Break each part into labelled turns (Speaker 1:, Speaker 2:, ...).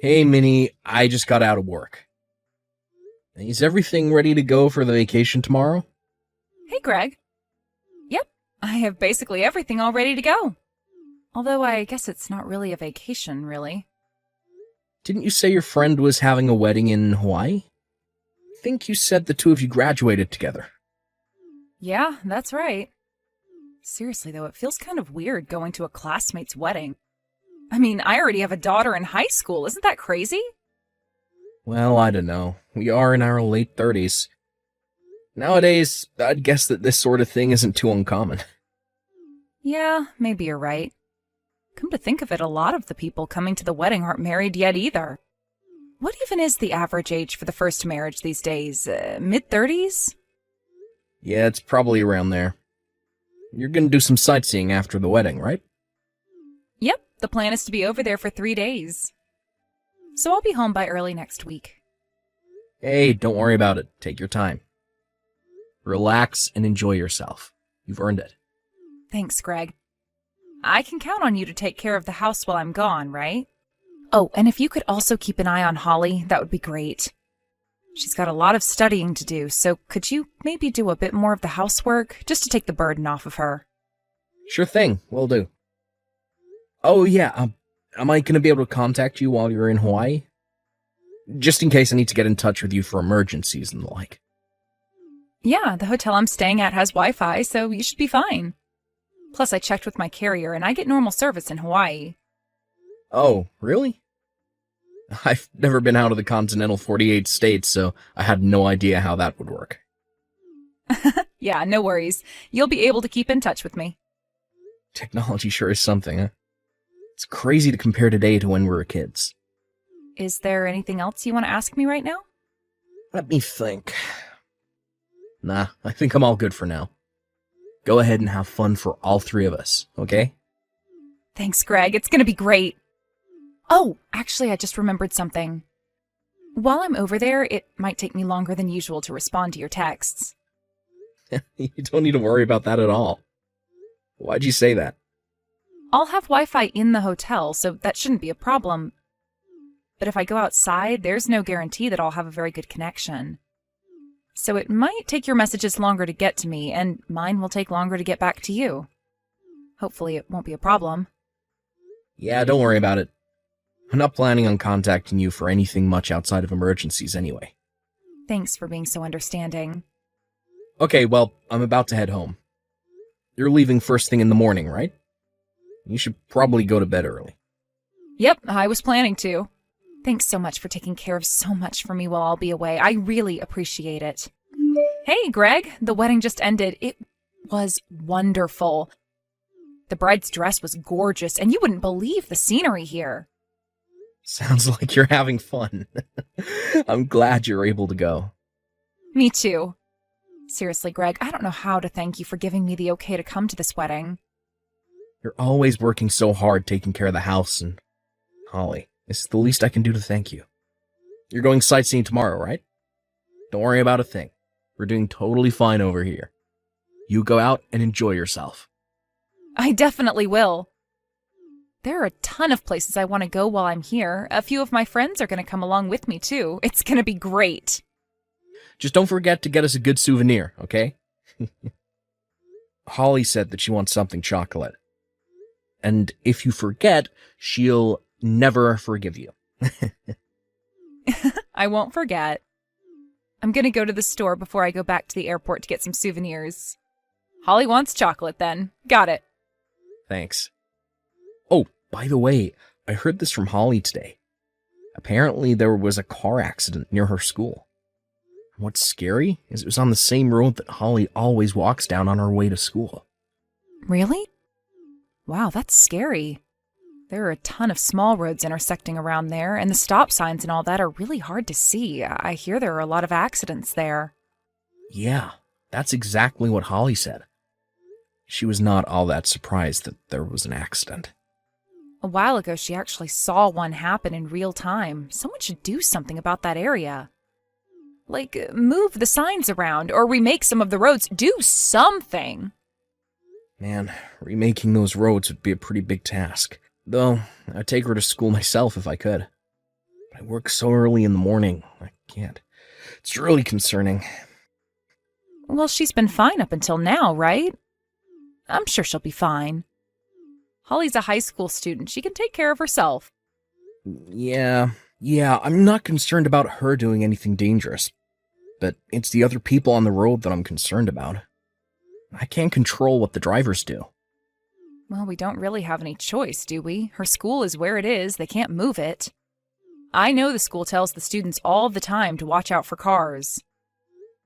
Speaker 1: Hey, Minnie, I just got out of work. Is everything ready to go for the vacation tomorrow?
Speaker 2: Hey, Greg. Yep, I have basically everything all ready to go. Although I guess it's not really a vacation, really.
Speaker 1: Didn't you say your friend was having a wedding in Hawaii? I think you said the two of you graduated together.
Speaker 2: Yeah, that's right. Seriously, though, it feels kind of weird going to a classmate's wedding. I mean, I already have a daughter in high school. Isn't that crazy?
Speaker 1: Well, I don't know. We are in our late 30s. Nowadays, I'd guess that this sort of thing isn't too uncommon.
Speaker 2: Yeah, maybe you're right. Come to think of it, a lot of the people coming to the wedding aren't married yet either. What even is the average age for the first marriage these days? Mid-30s?
Speaker 1: Yeah, it's probably around there. You're gonna do some sightseeing after the wedding, right?
Speaker 2: Yep, the plan is to be over there for 3 days. So I'll be home by early next week.
Speaker 1: Hey, don't worry about it. Take your time. Relax and enjoy yourself. You've earned it.
Speaker 2: Thanks, Greg. I can count on you to take care of the house while I'm gone, right? Oh, and if you could also keep an eye on Holly, that would be great. She's got a lot of studying to do, so could you maybe do a bit more of the housework, just to take the burden off of her?
Speaker 1: Sure thing, will do. Oh yeah, am I gonna be able to contact you while you're in Hawaii? Just in case I need to get in touch with you for emergencies and the like.
Speaker 2: Yeah, the hotel I'm staying at has Wi-Fi, so you should be fine. Plus, I checked with my carrier, and I get normal service in Hawaii.
Speaker 1: Oh, really? I've never been out of the continental 48 states, so I had no idea how that would work.
Speaker 2: Yeah, no worries. You'll be able to keep in touch with me.
Speaker 1: Technology sure is something, huh? It's crazy to compare today to when we were kids.
Speaker 2: Is there anything else you want to ask me right now?
Speaker 1: Let me think. Nah, I think I'm all good for now. Go ahead and have fun for all three of us, okay?
Speaker 2: Thanks, Greg. It's going to be great. Oh, actually, I just remembered something. While I'm over there, it might take me longer than usual to respond to your texts.
Speaker 1: You don't need to worry about that at all. Why'd you say that?
Speaker 2: I'll have Wi-Fi in the hotel, so that shouldn't be a problem. But if I go outside, there's no guarantee that I'll have a very good connection. So it might take your messages longer to get to me, and mine will take longer to get back to you. Hopefully it won't be a problem.
Speaker 1: Yeah, don't worry about it. I'm not planning on contacting you for anything much outside of emergencies anyway.
Speaker 2: Thanks for being so understanding.
Speaker 1: Okay, well, I'm about to head home. You're leaving first thing in the morning, right? You should probably go to bed early.
Speaker 2: Yep, I was planning to. Thanks so much for taking care of so much for me while I'll be away. I really appreciate it. Hey, Greg, the wedding just ended. It was wonderful. The bride's dress was gorgeous, and you wouldn't believe the scenery here.
Speaker 1: Sounds like you're having fun. I'm glad you're able to go.
Speaker 2: Me too. Seriously, Greg, I don't know how to thank you for giving me the okay to come to this wedding.
Speaker 1: You're always working so hard taking care of the house, and Holly, it's the least I can do to thank you. You're going sightseeing tomorrow, right? Don't worry about a thing. We're doing totally fine over here. You go out and enjoy yourself.
Speaker 2: I definitely will. There are a ton of places I want to go while I'm here. A few of my friends are going to come along with me, too. It's going to be great.
Speaker 1: Just don't forget to get us a good souvenir, okay? Holly said that she wants something chocolate. And if you forget, she'll never forgive you.
Speaker 2: I won't forget. I'm going to go to the store before I go back to the airport to get some souvenirs. Holly wants chocolate, then. Got it.
Speaker 1: Thanks. Oh, by the way, I heard this from Holly today. Apparently there was a car accident near her school. What's scary is it was on the same road that Holly always walks down on her way to school.
Speaker 2: Really? Wow, that's scary. There are a ton of small roads intersecting around there, and the stop signs and all that are really hard to see. I hear there are a lot of accidents there.
Speaker 1: Yeah, that's exactly what Holly said. She was not all that surprised that there was an accident.
Speaker 2: A while ago, she actually saw one happen in real time. Someone should do something about that area. Like, move the signs around, or remake some of the roads. Do something!
Speaker 1: Man, remaking those roads would be a pretty big task. Though, I'd take her to school myself if I could. I work so early in the morning. I can't. It's really concerning.
Speaker 2: Well, she's been fine up until now, right? I'm sure she'll be fine. Holly's a high school student. She can take care of herself.
Speaker 1: Yeah, I'm not concerned about her doing anything dangerous. But it's the other people on the road that I'm concerned about. I can't control what the drivers do.
Speaker 2: Well, we don't really have any choice, do we? Her school is where it is. They can't move it. I know the school tells the students all the time to watch out for cars.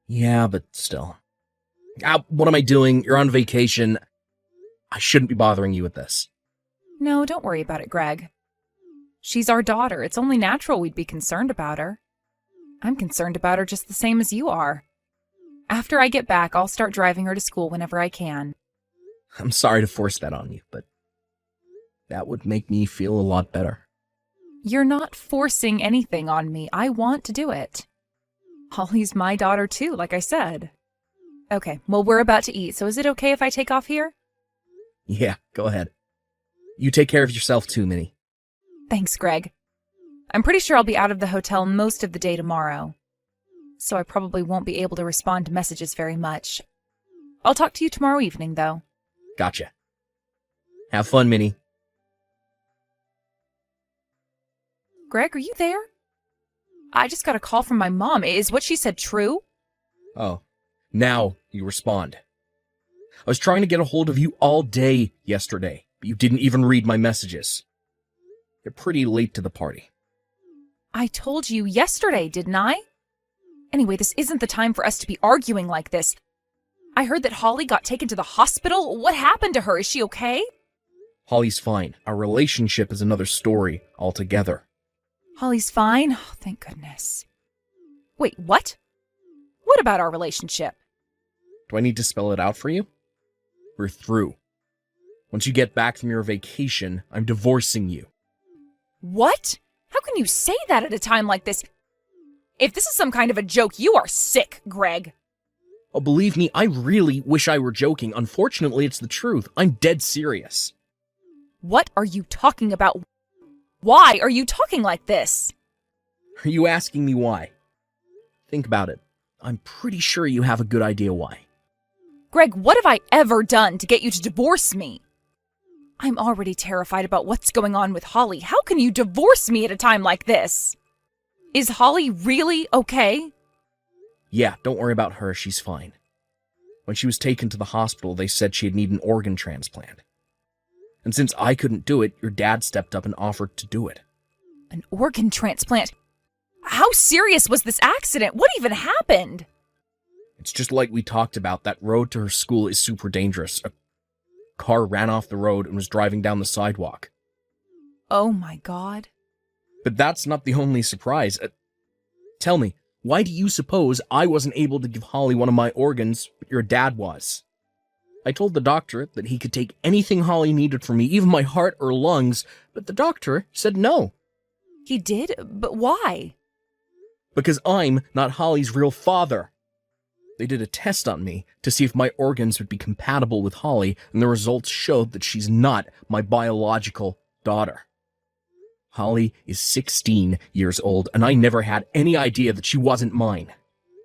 Speaker 1: Yeah, but still. What am I doing? You're on vacation. I shouldn't be bothering you with this.
Speaker 2: No, don't worry about it, Greg. She's our daughter. It's only natural we'd be concerned about her. I'm concerned about her just the same as you are. After I get back, I'll start driving her to school whenever I can.
Speaker 1: I'm sorry to force that on you, but that would make me feel a lot better.
Speaker 2: You're not forcing anything on me. I want to do it. Holly's my daughter too, like I said. Okay, well, we're about to eat, so is it okay if I take off here?
Speaker 1: Yeah, go ahead. You take care of yourself too, Minnie.
Speaker 2: Thanks, Greg. I'm pretty sure I'll be out of the hotel most of the day tomorrow, so I probably won't be able to respond to messages very much. I'll talk to you tomorrow evening, though.
Speaker 1: Gotcha. Have fun, Minnie.
Speaker 2: Greg, are you there? I just got a call from my mom. Is what she said true?
Speaker 1: Oh, now you respond. I was trying to get a hold of you all day yesterday, but you didn't even read my messages. You're pretty late to the party.
Speaker 2: I told you yesterday, didn't I? Anyway, this isn't the time for us to be arguing like this. I heard that Holly got taken to the hospital. What happened to her? Is she okay?
Speaker 1: Holly's fine. Our relationship is another story altogether.
Speaker 2: Holly's fine? Oh, thank goodness. Wait, what? What about our relationship?
Speaker 1: Do I need to spell it out for you? We're through. Once you get back from your vacation, I'm divorcing you.
Speaker 2: What? How can you say that at a time like this? If this is some kind of a joke, you are sick, Greg.
Speaker 1: Oh, believe me, I really wish I were joking. Unfortunately, it's the truth. I'm dead serious.
Speaker 2: What are you talking about? Why are you talking like this?
Speaker 1: Are you asking me why? Think about it. I'm pretty sure you have a good idea why.
Speaker 2: Greg, what have I ever done to get you to divorce me? I'm already terrified about what's going on with Holly. How can you divorce me at a time like this? Is Holly really okay?
Speaker 1: Yeah, don't worry about her. She's fine. When she was taken to the hospital, they said she'd need an organ transplant. And since I couldn't do it, your dad stepped up and offered to do it.
Speaker 2: An organ transplant? How serious was this accident? What even happened?
Speaker 1: It's just like we talked about. That road to her school is super dangerous. A car ran off the road and was driving down the sidewalk.
Speaker 2: Oh my God.
Speaker 1: But that's not the only surprise. Tell me, why do you suppose I wasn't able to give Holly one of my organs, but your dad was? I told the doctor that he could take anything Holly needed from me, even my heart or lungs, but the doctor said no.
Speaker 2: He did? But why?
Speaker 1: Because I'm not Holly's real father. They did a test on me to see if my organs would be compatible with Holly, and the results showed that she's not my biological daughter. Holly is 16 years old, and I never had any idea that she wasn't mine.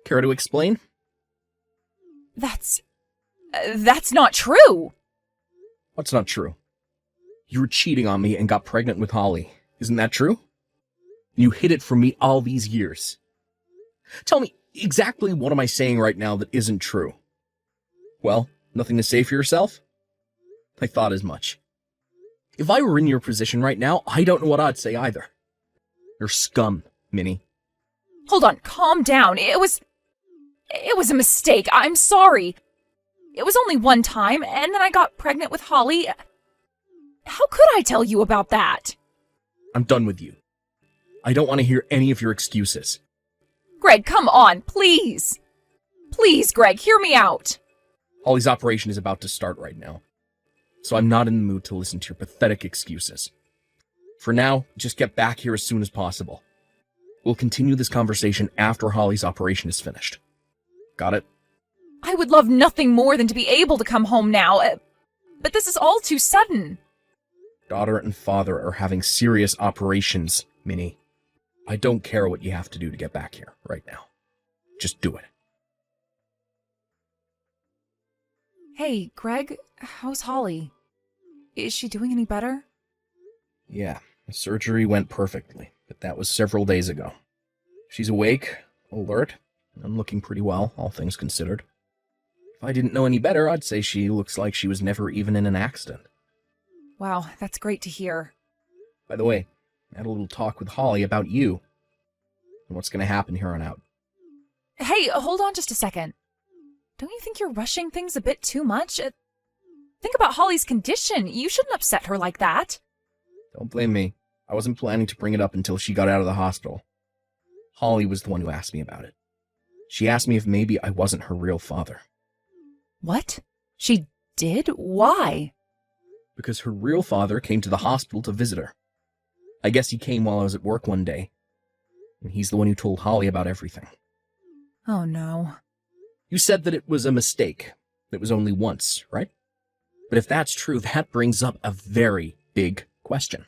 Speaker 1: Care to explain?
Speaker 2: That's not true.
Speaker 1: What's not true? You were cheating on me and got pregnant with Holly. Isn't that true? You hid it from me all these years. Tell me, exactly what am I saying right now that isn't true? Well, nothing to say for yourself? I thought as much. If I were in your position right now, I don't know what I'd say either. You're scum, Minnie.
Speaker 2: Hold on, calm down. It was a mistake. I'm sorry. It was only one time, and then I got pregnant with Holly. How could I tell you about that?
Speaker 1: I'm done with you. I don't want to hear any of your excuses.
Speaker 2: Greg, come on, please. Please, Greg, hear me out.
Speaker 1: Holly's operation is about to start right now, so I'm not in the mood to listen to your pathetic excuses. For now, just get back here as soon as possible. We'll continue this conversation after Holly's operation is finished. Got it?
Speaker 2: I would love nothing more than to be able to come home now, but this is all too sudden.
Speaker 1: Daughter and father are having serious operations, Minnie. I don't care what you have to do to get back here right now. Just do it.
Speaker 2: Hey, Greg, how's Holly? Is she doing any better?
Speaker 1: Yeah, the surgery went perfectly, but that was several days ago. She's awake, alert, and looking pretty well, all things considered. If I didn't know any better, I'd say she looks like she was never even in an accident.
Speaker 2: Wow, that's great to hear.
Speaker 1: By the way, I had a little talk with Holly about you and what's going to happen here on out.
Speaker 2: Hey, hold on just a second. Don't you think you're rushing things a bit too much? Think about Holly's condition. You shouldn't upset her like that.
Speaker 1: Don't blame me. I wasn't planning to bring it up until she got out of the hospital. Holly was the one who asked me about it. She asked me if maybe I wasn't her real father.
Speaker 2: What? She did? Why?
Speaker 1: Because her real father came to the hospital to visit her. I guess he came while I was at work one day, and he's the one who told Holly about everything.
Speaker 2: Oh no.
Speaker 1: You said that it was a mistake. It was only once, right? But if that's true, that brings up a very big question.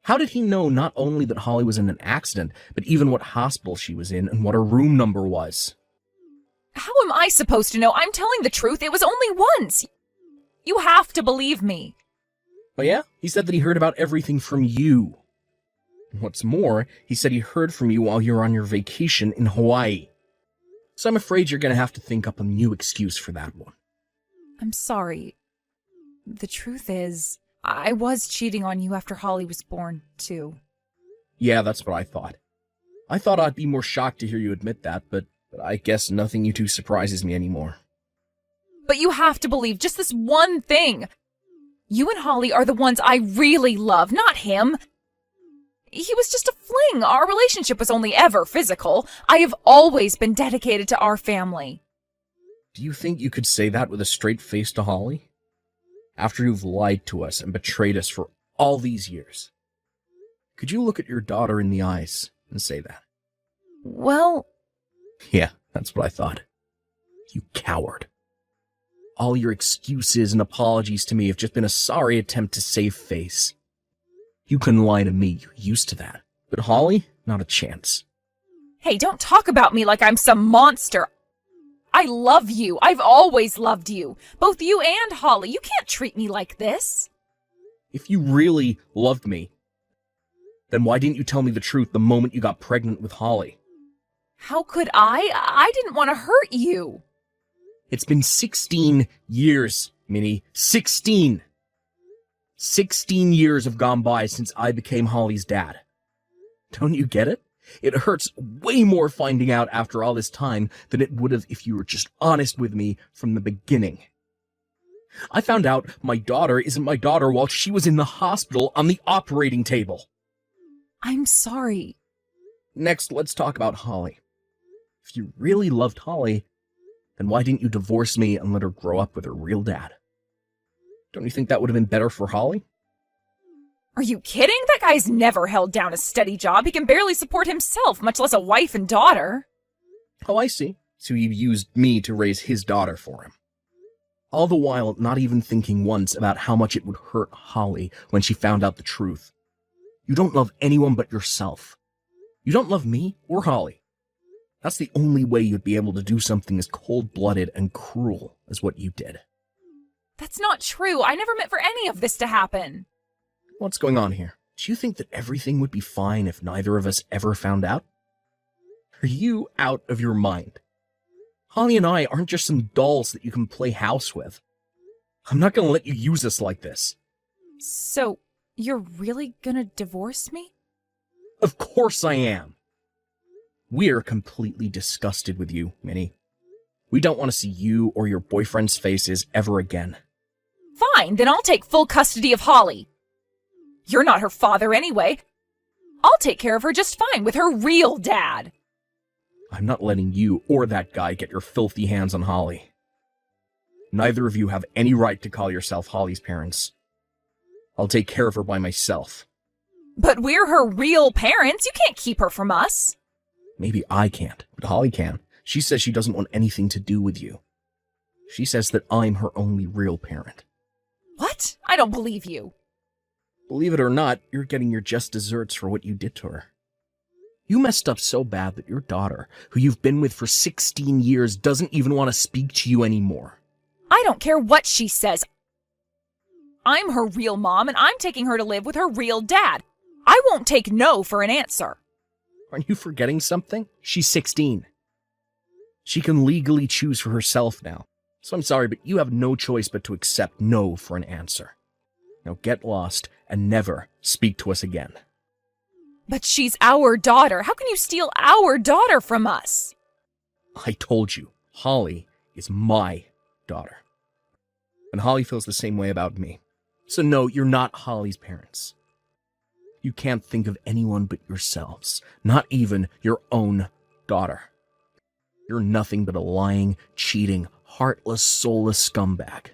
Speaker 1: How did he know not only that Holly was in an accident, but even what hospital she was in and what her room number was?
Speaker 2: How am I supposed to know? I'm telling the truth. It was only once. You have to believe me.
Speaker 1: Oh yeah? He said that he heard about everything from you. What's more, he said he heard from you while you were on your vacation in Hawaii. So I'm afraid you're going to have to think up a new excuse for that one.
Speaker 2: I'm sorry. The truth is, I was cheating on you after Holly was born, too.
Speaker 1: Yeah, that's what I thought. I thought I'd be more shocked to hear you admit that, but I guess nothing you two surprises me anymore.
Speaker 2: But you have to believe just this one thing. You and Holly are the ones I really love, not him. He was just a fling. Our relationship was only ever physical. I have always been dedicated to our family.
Speaker 1: Do you think you could say that with a straight face to Holly? After you've lied to us and betrayed us for all these years? Could you look at your daughter in the eyes and say that?
Speaker 2: Well...
Speaker 1: Yeah, that's what I thought. You coward. All your excuses and apologies to me have just been a sorry attempt to save face. You can lie to me, you're used to that. But Holly, not a chance.
Speaker 2: Hey, don't talk about me like I'm some monster. I love you. I've always loved you. Both you and Holly. You can't treat me like this.
Speaker 1: If you really loved me, then why didn't you tell me the truth the moment you got pregnant with Holly?
Speaker 2: How could I? I didn't want to hurt you.
Speaker 1: It's been 16 years, Minnie. 16! 16 years have gone by since I became Holly's dad. Don't you get it? It hurts way more finding out after all this time than it would have if you were just honest with me from the beginning. I found out my daughter isn't my daughter while she was in the hospital on the operating table.
Speaker 2: I'm sorry.
Speaker 1: Next, let's talk about Holly. If you really loved Holly, then why didn't you divorce me and let her grow up with her real dad? Don't you think that would have been better for Holly?
Speaker 2: Are you kidding? That guy's never held down a steady job. He can barely support himself, much less a wife and daughter.
Speaker 1: Oh, I see. So you used me to raise his daughter for him. All the while not even thinking once about how much it would hurt Holly when she found out the truth. You don't love anyone but yourself. You don't love me or Holly. That's the only way you'd be able to do something as cold-blooded and cruel as what you did.
Speaker 2: That's not true. I never meant for any of this to happen.
Speaker 1: What's going on here? Do you think that everything would be fine if neither of us ever found out? Are you out of your mind? Holly and I aren't just some dolls that you can play house with. I'm not going to let you use us like this.
Speaker 2: So, you're really gonna divorce me?
Speaker 1: Of course I am. We're completely disgusted with you, Minnie. We don't want to see you or your boyfriend's faces ever again.
Speaker 2: Fine, then I'll take full custody of Holly. You're not her father anyway. I'll take care of her just fine with her real dad.
Speaker 1: I'm not letting you or that guy get your filthy hands on Holly. Neither of you have any right to call yourself Holly's parents. I'll take care of her by myself.
Speaker 2: But we're her real parents. You can't keep her from us.
Speaker 1: Maybe I can't, but Holly can. She says she doesn't want anything to do with you. She says that I'm her only real parent.
Speaker 2: What? I don't believe you.
Speaker 1: Believe it or not, you're getting your just desserts for what you did to her. You messed up so bad that your daughter, who you've been with for 16 years, doesn't even want to speak to you anymore.
Speaker 2: I don't care what she says. I'm her real mom, and I'm taking her to live with her real dad. I won't take no for an answer.
Speaker 1: Aren't you forgetting something? She's 16. She can legally choose for herself now. So I'm sorry, but you have no choice but to accept no for an answer. Now get lost and never speak to us again.
Speaker 2: But she's our daughter. How can you steal our daughter from us?
Speaker 1: I told you, Holly is my daughter. And Holly feels the same way about me. So no, you're not Holly's parents. You can't think of anyone but yourselves, not even your own daughter. You're nothing but a lying, cheating, heartless, soulless scumbag.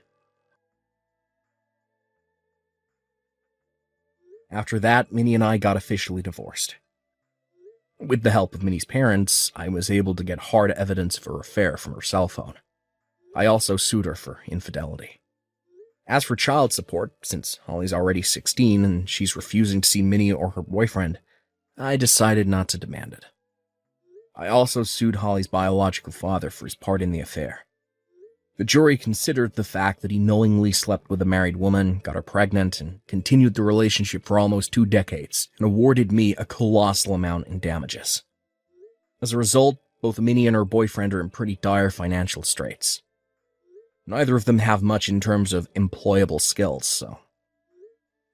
Speaker 1: After that, Minnie and I got officially divorced. With the help of Minnie's parents, I was able to get hard evidence of her affair from her cell phone. I also sued her for infidelity. As for child support, since Holly's already 16 and she's refusing to see Minnie or her boyfriend, I decided not to demand it. I also sued Holly's biological father for his part in the affair. The jury considered the fact that he knowingly slept with a married woman, got her pregnant, and continued the relationship for almost 2 decades, and awarded me a colossal amount in damages. As a result, both Minnie and her boyfriend are in pretty dire financial straits. Neither of them have much in terms of employable skills, so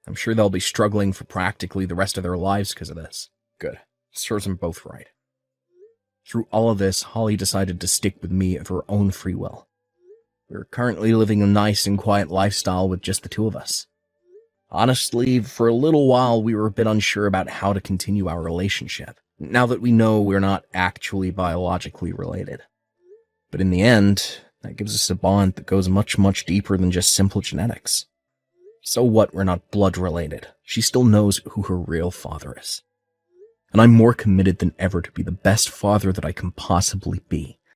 Speaker 1: I'm sure they'll be struggling for practically the rest of their lives because of this. Good. Serves them both right. Through all of this, Holly decided to stick with me of her own free will. We're currently living a nice and quiet lifestyle with just the two of us. Honestly, for a little while we were a bit unsure about how to continue our relationship, now that we know we're not actually biologically related. But in the end, that gives us a bond that goes much, much deeper than just simple genetics. So what we're not blood related? She still knows who her real father is. And I'm more committed than ever to be the best father that I can possibly be.